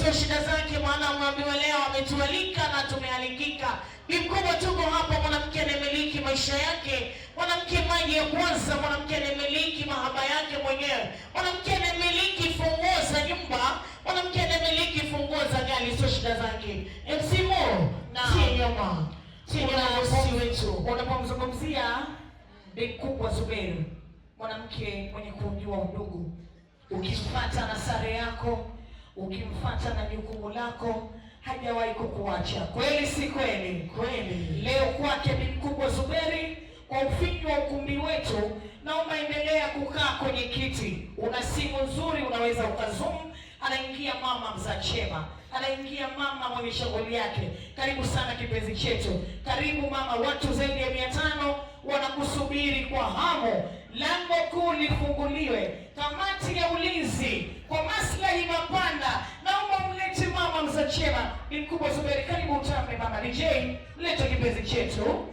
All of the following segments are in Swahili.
sio shida zake, maana mwambiwa leo ametualika na tumealikika. Ni mkubwa tuko hapa, mwanamke anayemiliki maisha yake, mwanamke maji ya kwanza, mwanamke anayemiliki mahaba yake mwenyewe, mwanamke anayemiliki funguo za nyumba, mwanamke anayemiliki funguo za gari, sio shida zake. MC Mo, tie nyama. Tie nyama si wetu. Unapomzungumzia Bi Mkubwa Zuberi, mwanamke mwenye kujua udugu, ukimfuata na sare yako, ukimfuata na jukumu lako, hajawahi kukuacha. Kweli si kweli? Kweli. Leo kwake Bi Mkubwa Zuberi, kwa ufinyu wa ukumbi wetu, naomba endelea kukaa kwenye kiti. Una simu nzuri, unaweza ukazoom. Anaingia mama Mzachema, anaingia mama mwenye shughuli yake. Karibu sana kipenzi chetu, karibu mama. Watu zaidi ya 500 wanakusubiri kwa hamu. Lango kuu lifunguliwe, kamati ya ulinzi kwa maslahi mapana, naomba mlete mama Mzachema. Bi Mkubwa Zuberi, karibu utambe mama. DJ, mlete kipenzi chetu.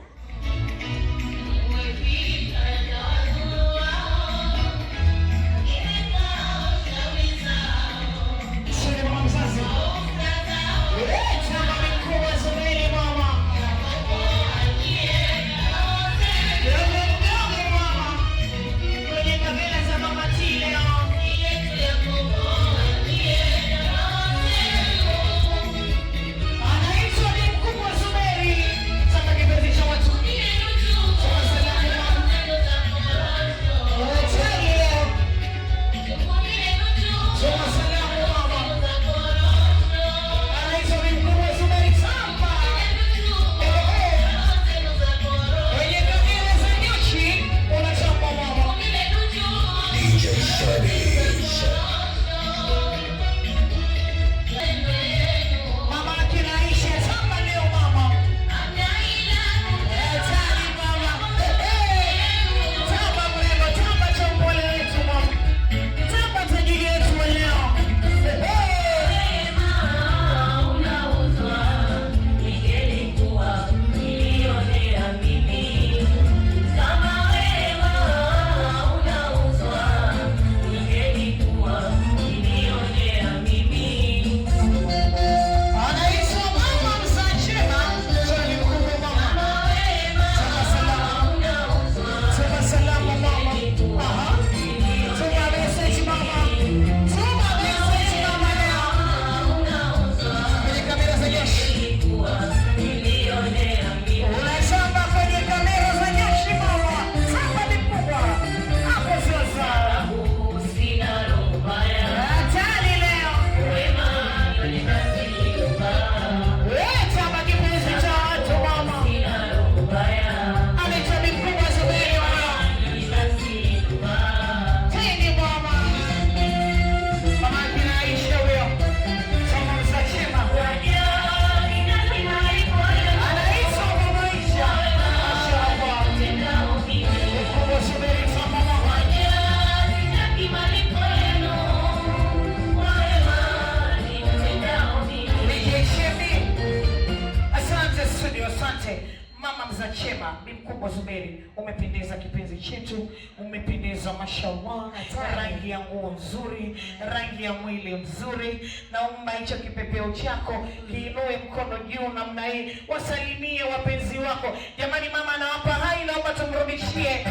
Mama Mzachema, Bi Mkubwa Zuberi, umependeza kipenzi chetu, umependeza mashallah. Rangi ya nguo nzuri, rangi ya mwili mzuri. Naomba hicho kipepeo chako kiinue mkono juu namna hii, wasalimie wapenzi wako. Jamani, mama anawapa hai, naomba tumrudishie.